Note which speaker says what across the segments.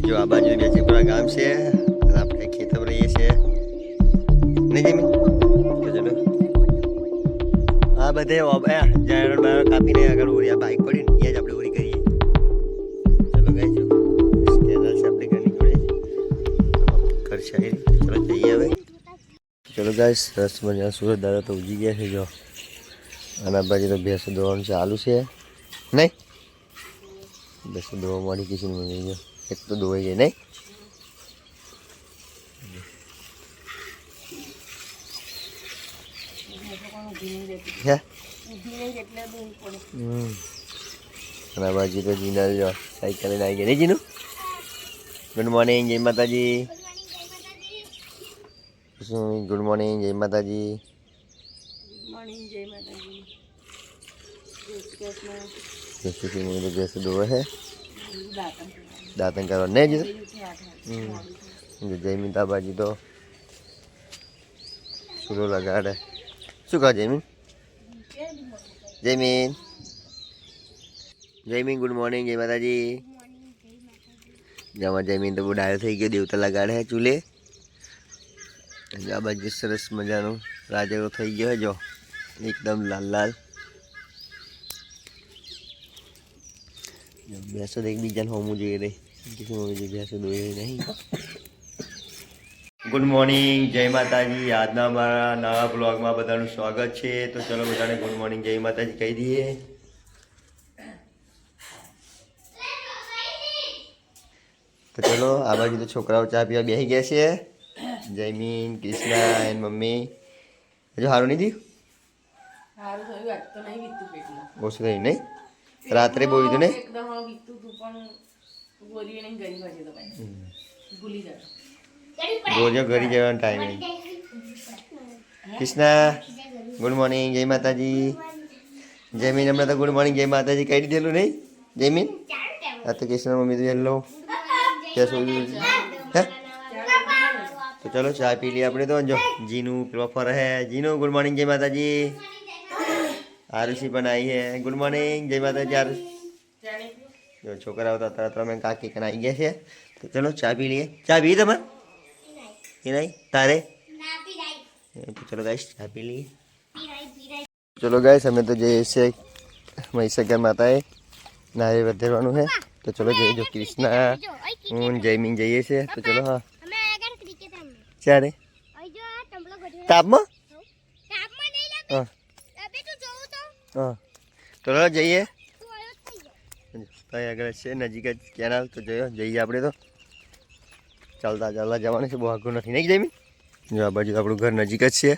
Speaker 1: જો આ બાજુ બેસીપુરા ગામ છે અને આપણે ખેતર રહીએ છીએ નહીં જમી તો ચલો આ બધે જાયરો બાયરો કાપીને આગળ ઓરી આ બાઈક પડી ને ત્યાં જ આપણે ઓરી કરીએ. ચલો ગાઈસ જો સ્કેનર છે આપણે ઘરની જોડે ઘર છે ચલો જઈએ હવે. ચલો ગાઈસ સરસ મજા સુરત દાદા તો ઉજી ગયા છે જો અને આ બાજુ તો ભેંસો દોવાનું ચાલુ છે નહીં ભેંસો દોવા મળી કિશન મળી ગયો એક તો દોવાઈ ગઈ નહીં અને બાજુ તો જીના જો સાયકલ લઈને આવી ગયા નહીં જીનું. ગુડ મોર્નિંગ જય માતાજી. ગુડ મોર્નિંગ જય માતાજી. जैसे दो है दातन करो नहीं जी जयमीन बाजी तो शुरू लगा रहे शू कहा जयमीन जयमीन जयमीन गुड मॉर्निंग जय माता जी. जमा जयमीन तो वो डायल थी गयो देवता लगा रहे चूल्हे आ बाजू सरस मजानो राजा थी गयो है जो एकदम लाल लाल भैंसो देख बीजा होमू જોઈએ રે किसी में भैंसो દોઈ નહીં. ગુડ મોર્નિંગ જય માતાજી. આજના મારા નવા બ્લોગમાં બધાનું સ્વાગત છે. તો ચલો બધાને ગુડ મોર્નિંગ જય માતાજી કહી દઈએ. તો ચલો આ બાજુ તો છોકરાઓ ચા પીવા બેસી ગયા છે. જયમીન કૃષ્ણા એન્ડ મમ્મી હજુ સારું નહીં થયું ઓછું થયું નહીં રાત્રે બોલ્યું હતું ને ગોજો ઘરી જવાનો ટાઈમ. કૃષ્ણા ગુડ મોર્નિંગ જય માતાજી. જયમીન હમણાં તો ગુડ મોર્નિંગ જય માતાજી કહી દીધેલું નહીં જયમીન. આ તો કૃષ્ણ મમ્મી તો હેલો ત્યાં સુધી હે તો ચલો ચા પી લઈએ આપણે. તો જો જીનું પેલો ફર હે જીનું ગુડ મોર્નિંગ જય માતાજી. आरुषि पण आई है गुड मॉर्निंग जय माता जी. आरुषि जो छोकरा होता तरह में काकी कन आई गया है. तो चलो चाय पी लिए. चाय पी तब नहीं तारे तो चलो गाइस चाय पी लिए. चलो गाइस हमें तो जैसे महिषागर माता है नारे વધેરવાનું है. तो चलो जय जो कृष्णा હું જયમીન જઈએ છે. તો ચલો હા ચારે તાપમાં હા हाँ तो जाइए આગળ છે નજીક જ કેનાલ. તો જોયો જઈએ આપણે તો ચાલતા ચાલતા જવાનું છે બહુ આઘું નથી નહીં જયમીન. જો આ બાજુ આપણું ઘર નજીક જ છે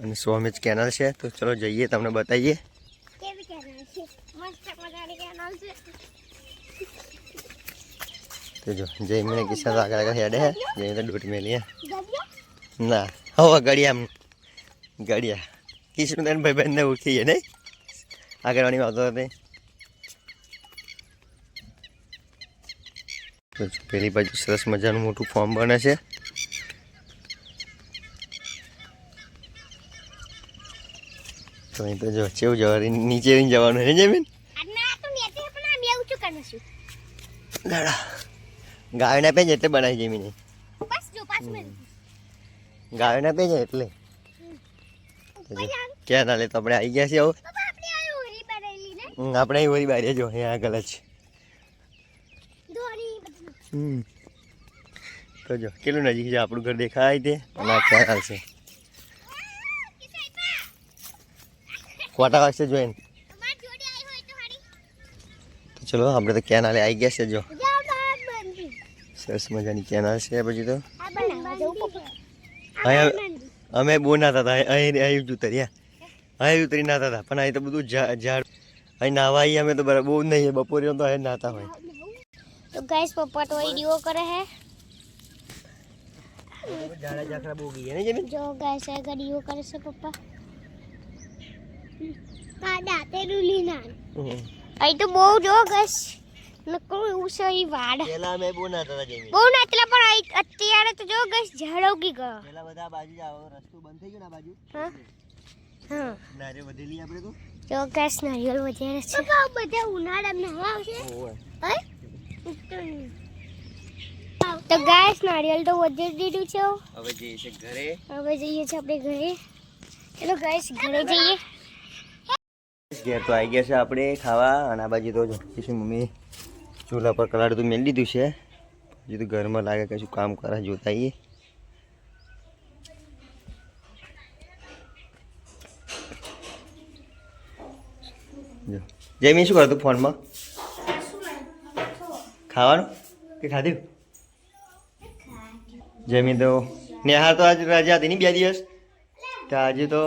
Speaker 1: અને સ્વામી જ કેનાલ છે. તો ચલો જઈએ તમને બતાવીએ. તો જો જયમીને કિસ્સા આગળ આગળ હેડે હે જઈને તો ડૂટ મેલી ના હવે ગળિયા ગળિયા કિશનું તને ભાઈ બહેનને ઉઠીએ નહીં આગળવાની વાતો હતી. પેલી બાજુ સરસ મજાનું મોટું ફોર્મ બને છે. તો અહીં તો જો કેવું જવાનું નીચે જવાનું હે જમીન ગાય ના પેજ એટલે બનાવી જમીન ગાય ના પેજ એટલે ક્યાં ના લે તો આપણે આવી ગયા છીએ હવે આપણે ઓરી બારી જો અહીંયા આગળ જ તો જો કેટલું નજીક છે આપણું ઘર દેખાય તે અને આ ક્યાં હાલશે ખોટા વાગશે જોઈને. તો ચલો આપણે તો કેનાલે આવી ગયા છે જો સરસ મજાની કેનાલ છે. પછી તો અમે બહુ નાતા હતા અહીં ઉતર્યા અહીં ઉતરી નાતા હતા પણ અહીં તો બધું ઝાડ અહીં નાવા આવીએ અમે તો બરાબર બહુ નહીં બપોરે તો અહીં નાતા હોય.
Speaker 2: તો ગાઈસ પપ્પા તો વિડિયો કરે હે
Speaker 1: ઝાડા ઝાખરા બહુ ગઈ ને જમીન.
Speaker 2: જો ગાઈસ આ વિડિયો કરે છે પપ્પા પાડા તે રૂલીના અહીં તો બહુ જો ગાઈસ નકો ઉસઈ વાડ
Speaker 1: પેલા અમે બહુ નાતા હતા જમીન
Speaker 2: બહુ નાતલા પણ અત્યારે તો જો ગાઈસ ઝાડ ઉગી ગયો.
Speaker 1: પેલા બધા બાજુ જાવ રસ્તો બંધ થઈ ગયો ને બાજુ
Speaker 2: હા હા
Speaker 1: નારિયેળ વધેલી આપણે તો
Speaker 2: જો ગાઈસ નારિયેળ વધેલા છે. બધા ઉનાળામાં નવા આવશે હે તો ગાઈસ નારિયેલ તો વધી દીધું છે
Speaker 1: હવે જઈએ છે ઘરે.
Speaker 2: હવે જઈએ છે આપણે ઘરે. ચલો ગાઈસ ઘરે જઈએ.
Speaker 1: ઘેર તો આવી ગયા છે આપણે ખાવા. અને આ બાજુ તો જો કીશું મમ્મી ચૂલા પર કલાડ તો મેળ દીધું છે. હજુ તો ઘરમાં લાગે કશું કામ કરે જોતા આવીએ. જયમી શું કરતું ફોનમાં? ખાવાનું કે ખાધું? જયમી તો નેહાર તો આજે રજા હતી ને 2 દિવસ. તો આજે તો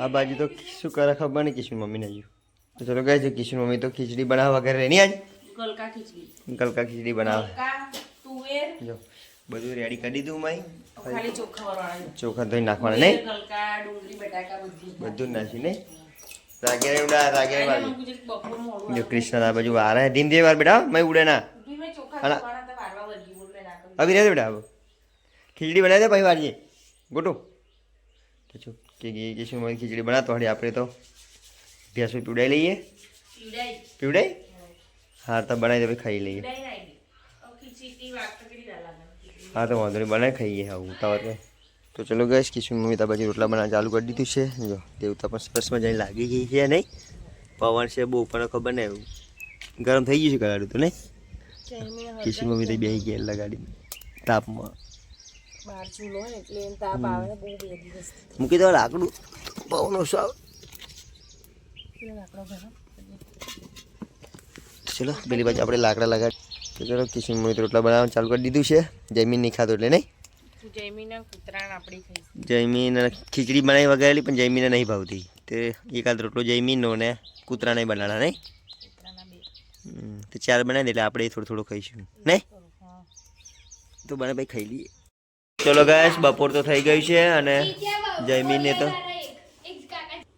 Speaker 1: આ બાજુ તો શું કરે ખબર નહીં કિશન મમ્મીને હજુ. તો ચલો કહે છે કિશન મમ્મી તો ખીચડી બનાવવા વગેરે નહીં આજ ગલકા ખીચડી બનાવે. જો બધું રેડી કરી દીધું માઈ. ચોખા ધોઈ નાખવાના નહીં બધું નાખી નહીં. રાગે ઉડા રાગે વાળી જો કૃષ્ણ આ બાજુ આ રહે ધીમ ધીમે વાર બેટા મેં ઉડે ના અભી રહે બેટા ખીચડી બનાવી દે પછી વાળીએ ગોટું તો જો કે કિશન મમ્મી ખીચડી બનાવતો હળી આપણે તો ભેંસો પીવડાવી લઈએ. પીવડાઈ હા તો બનાવી દે પછી ખાઈ લઈએ. હા તો વાંધો નહીં બનાવી ખાઈએ. હા ઉતાવળ તો ચલો ગઈશ કિશન મમ્મી તો બાજુ રોટલા બનાવવા ચાલુ કરી દીધું છે. જો દેવતા પણ સરસ મજાની લાગી ગઈ છે નહીં. પવન છે બહુ પણ ખબર નહીં ગરમ થઈ ગયું છે કલાડું તો નહીં. કિશન મમ્મી તો બેસી ગયા લગાડી તાપમાં મૂકી દો લાકડું પવન ઓછો આવે. ચલો પેલી બાજુ આપણે લાકડા લગાડી. તો ચલો કિશન મમ્મી તો રોટલા બનાવવાનું ચાલુ કરી દીધું છે. જમીન નહીં ખાતો એટલે નહીં. જયમીન ખીચડી બનાવી વગાડેલી પણ જયમીને નહીં ભાવતી. તે એકાદ રોટલો જયમીનનો ને કૂતરાને બનાવના નહીં. તો 4 બનાવી દે એટલે આપણે થોડું થોડું ખાઈશું નહીં. તો બને ભાઈ ખાઈ લઈએ. ચલો ગાઈસ બપોર તો થઈ ગયું છે અને જયમીને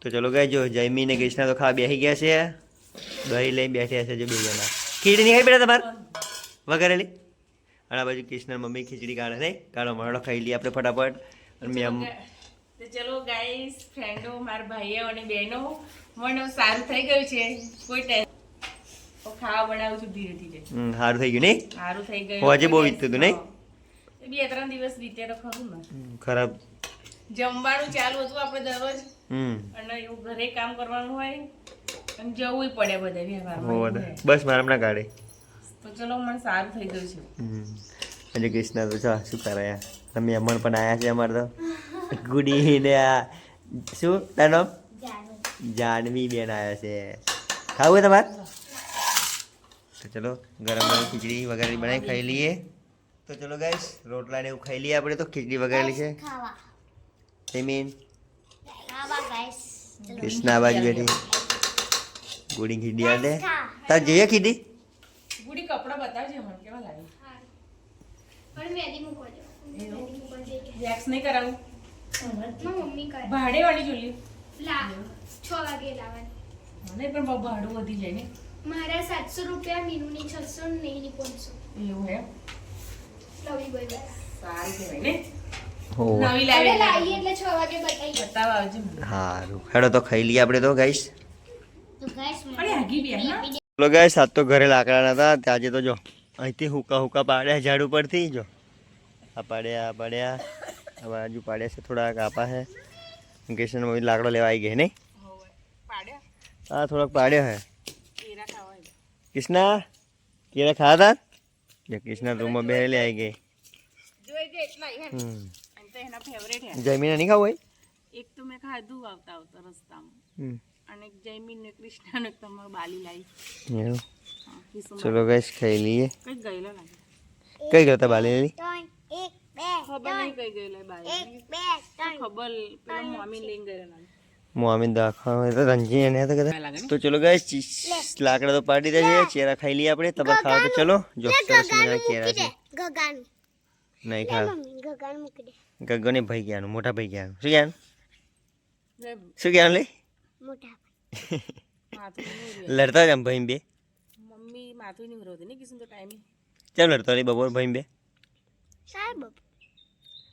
Speaker 1: તો ચલો ગાઈસ જો જયમીને કૃષ્ણા તો ખાવા બેસી ગયા છે. દહીં લઈ બેઠ્યા છે જો 2 જણા. ખીચડી નહીં ખાઈ બેટા તમારે વગાડેલી? અને આ બાજુ કૃષ્ણ મમ્મી ખીચડી કાઢે નહીં કાઢો મળો ખાઈ લઈએ આપણે ફટાફટ. અને મેં
Speaker 3: તો ચલો ગાઈસ ફ્રેન્ડો મારા ભાઈઓ અને બહેનો મને સારું થઈ ગયું છે. કોઈ ટેન્શન ખાવા બનાવું છું ધીરે ધીરે.
Speaker 1: સારું થઈ ગયું નહીં?
Speaker 3: સારું થઈ ગયું.
Speaker 1: હોજે બહુ વીતતું હતું નહીં?
Speaker 3: 2-3 દિવસ વીતે તો ખરું ને.
Speaker 1: ખરાબ
Speaker 3: જમવાનું ચાલુ હતું આપણે દરરોજ અને એવું ઘરે કામ કરવાનું હોય અને જવું પડે બધા વ્યવહારમાં.
Speaker 1: બસ મારા હમણાં કાઢે.
Speaker 3: તો ચલો મને સારું થઈ ગયું છે.
Speaker 1: અને કૃષ્ણ તો ચા શું કરે યાર મહેમાન પણ આવ્યા છે અમારે તો. ગુડી ને આ શું તારું નામ? જાનવી બેન આવ્યા છે. ખાવું હોય તમારે? તો ચલો ગરમ ગરમ ખીચડી વગેરે બનાવી ખાઈ લઈએ. તો ચલો ગાઈસ રોટલા ને એવું ખાઈ લઈએ આપણે. તો ખીચડી વગાડેલી છે. જયમીન કૃષ્ણા બાજુ બેઠી ગુડી ખીચડી આલે તાર જોઈએ ખીચડી.
Speaker 3: ગુડી કપડા બતાવજે મને કેવા લાગે. વેક્સ નહીં કરાવું. ભાડે વાળી જોલી
Speaker 2: 6 વાગે લાવવાની.
Speaker 3: મને પણ બહુ ભાડું વધી જાય ને.
Speaker 2: મારા 700 રૂપિયા મીનુની 600 નેની 500
Speaker 3: એવું હે
Speaker 2: લવી બોય બસ
Speaker 3: સારી કહેવાય ને.
Speaker 1: હો
Speaker 3: નવી લાવી
Speaker 2: લાવી એટલે 6 વાગે
Speaker 3: બતાવવા આવજે મને.
Speaker 1: સારું હેડો તો ખાઈ લઈએ આપણે તો ગાઈસ.
Speaker 2: તો ગાઈસ
Speaker 3: અરે આગી બેન ના
Speaker 1: ચલો ગાઈસ આજ તો ઘરે લાકડા હતા ત્યાં તો જો અહીંથી હુકા પાડ્યા ઝાડ ઉપરથી જો આ પાડ્યા આ બાજુ પાડ્યા છે થોડાક આપા છે. કિશન મમ્મી લાકડો લેવા આવી ગઈ નહીં?
Speaker 3: પાડ્યા
Speaker 1: હા થોડાક પાડ્યો હે.
Speaker 3: કેરા ખાવા
Speaker 1: કૃષ્ણા કેરા ખાવા હતા? કૃષ્ણા રૂમમાં બેસેલી આવી ગઈ.
Speaker 3: જોઈ ગઈ એટલા હે અને તો એના ફેવરેટ હે.
Speaker 1: જયમીને નહીં ખાવું હોય?
Speaker 3: એક તો મેં ખાધું આવતા રસ્તામાં અને એક જયમીન ને કૃષ્ણ ને તમાર બાલી લાવી.
Speaker 1: એવું
Speaker 3: હા કિસુમ
Speaker 1: ચલો ગાઈસ ખાઈ લઈએ.
Speaker 3: કઈ ગયેલા લાગે.
Speaker 1: કઈ ગયો તા બાલી લેલી?
Speaker 2: 1 2
Speaker 3: ખબર નહીં કઈ ગયેલા બાલી.
Speaker 2: 1 2
Speaker 3: ખબર પેલા મમ્મી લઈને ગયેલા લાગે.
Speaker 1: મોમી દાખવા તો રંજી એને તો કદા. તો ચલો ગાઈસ લાકડા તો પાડી દે છે. ચેરા ખાઈ લઈએ આપણે. તબક ખાવા તો ચલો જો સરસ મજાના કેરા છે.
Speaker 2: ગગાન
Speaker 1: નહીં ખા
Speaker 2: ગગાન મૂકી દે.
Speaker 1: ગગને ભાઈ ગયાનું મોટા ભાઈ ગયાનું શું ગયાનું
Speaker 3: જય
Speaker 1: શું ગયાનું લે
Speaker 2: મોટા
Speaker 3: માથું નહીં
Speaker 1: લડતા જ આમ ભાઈ બે
Speaker 3: મમ્મી માથું નહીં રોતી ને કિસુમ તો ટાઈમે
Speaker 1: ચાલ લડતા રહી બપોર ભાઈ બે
Speaker 2: સાહેબ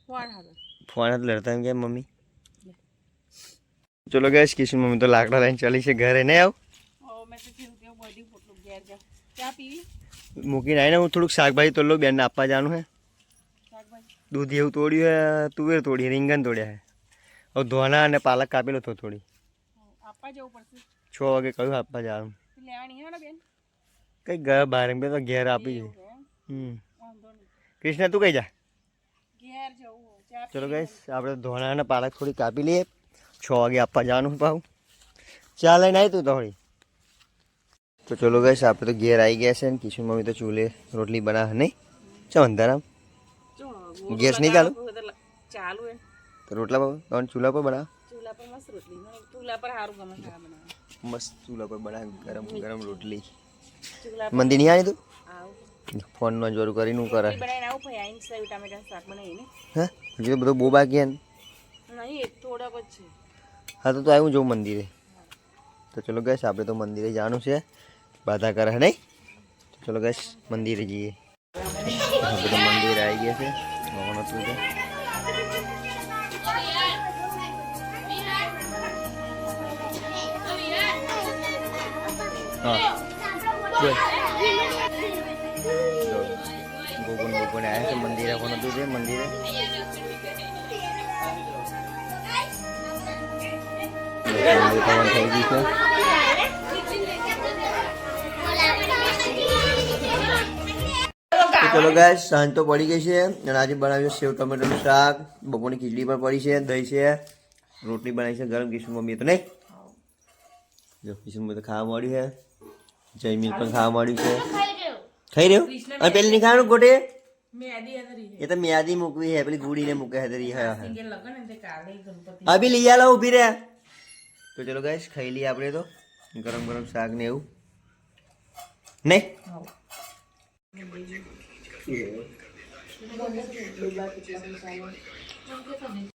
Speaker 3: ફોન હતો
Speaker 1: ફોન હાથ લડતા એમ કે મમ્મી. ચલો ગેસ કિશન મમ્મી તો લાકડા લઈને ચાલી છે ઘરે નહીં આવ.
Speaker 3: મેં તો થયું કે બધી પોટલું ઘેર જા ચા પીવી
Speaker 1: મૂકીને આવીને હું થોડુંક શાકભાજી તોડલો બેનને આપવા જવાનું હે દૂધ એવું તોડ્યું હે તુવેર તોડી રીંગણ તોડ્યા હે હવે ધોના અને પાલક કાપેલો હતો થોડી
Speaker 3: આપવા જવું પડશે
Speaker 1: 6 વાગે કહ્યું આપવા જવાનું
Speaker 3: લેવાની હે ને બેન
Speaker 1: કઈ ગયા બહાર એમ તો ઘેર આપી દે
Speaker 3: વાંધો નહીં
Speaker 1: કૃષ્ણ તું કઈ જા
Speaker 3: ઘેર જવું ચા
Speaker 1: ચલો ગાઈસ આપણે ધોના અને પાલક થોડી કાપી લઈએ 6 વાગે આપવા જવાનું પાછું ચા લઈને આવી તું થોડી તો ચલો ગાઈસ આપણે તો ઘેર આવી ગયા છે ને કિશન મમ્મી તો ચૂલે રોટલી બનાવે નહીં ચા અંધારામ ગેસ નહીં ચાલુ
Speaker 3: ચાલુ હે
Speaker 1: તો રોટલા પર ચૂલા પર બનાવ
Speaker 3: ચૂલા પર મસ્ત રોટલી ચૂલા પર સારું ગમે ખાવા બનાવવા
Speaker 1: મસ્ત ચૂલા પર બનાવ ગરમ ગરમ રોટલી
Speaker 3: ચૂલા પર
Speaker 1: મંદી નહીં આવી તું
Speaker 3: આવું
Speaker 1: ફોનમાં જોરું કરીને હું કરે
Speaker 3: બનાવીને આવું ભાઈ આઈને સેવ ટામેટાનું શાક બનાવીને
Speaker 1: હે હજી તો બધું બહુ બાકી હે ને
Speaker 3: નહીં થોડાક જ છે
Speaker 1: હા તો આવ્યું જોઉં મંદિરે તો ચલો ગેસ આપણે તો મંદિરે જવાનું છે બાધા કરે નહીં તો ચલો ગેસ મંદિરે જઈએ આપણે તો મંદિરે આવી ગયા છે ભગવાન હતું છે હા બોલ ગોગન ગોગન આવ્યા છે મંદિરે કોણ હતું છે મંદિરે થઈ ગઈ છે ચલો ગાય સાંજ તો પડી ગઈ છે અને આજે બનાવ્યું સેવ ટમેટાનું શાક બપોરની ખીચડી પણ પડી છે દહીં છે રોટલી બનાવી છે ગરમ કિશન મમ્મી તો નહીં જો કિશન મમ્મી તો ખાવા મળ્યું છે જયમીન પણ ખાવા મળ્યું છે ખાઈ રહ્યો અને પેલી નહીં ખાવાનું ગોટે એ તો મ્યાદી મૂકવી હે પેલી ગુડીને મૂકે હે તરી હા અભી લઈ આલો ઉભી રે તો ચલો ગાઈસ ખાઈ લઈએ આપણે તો ગરમ ગરમ શાક ને એવું નહીં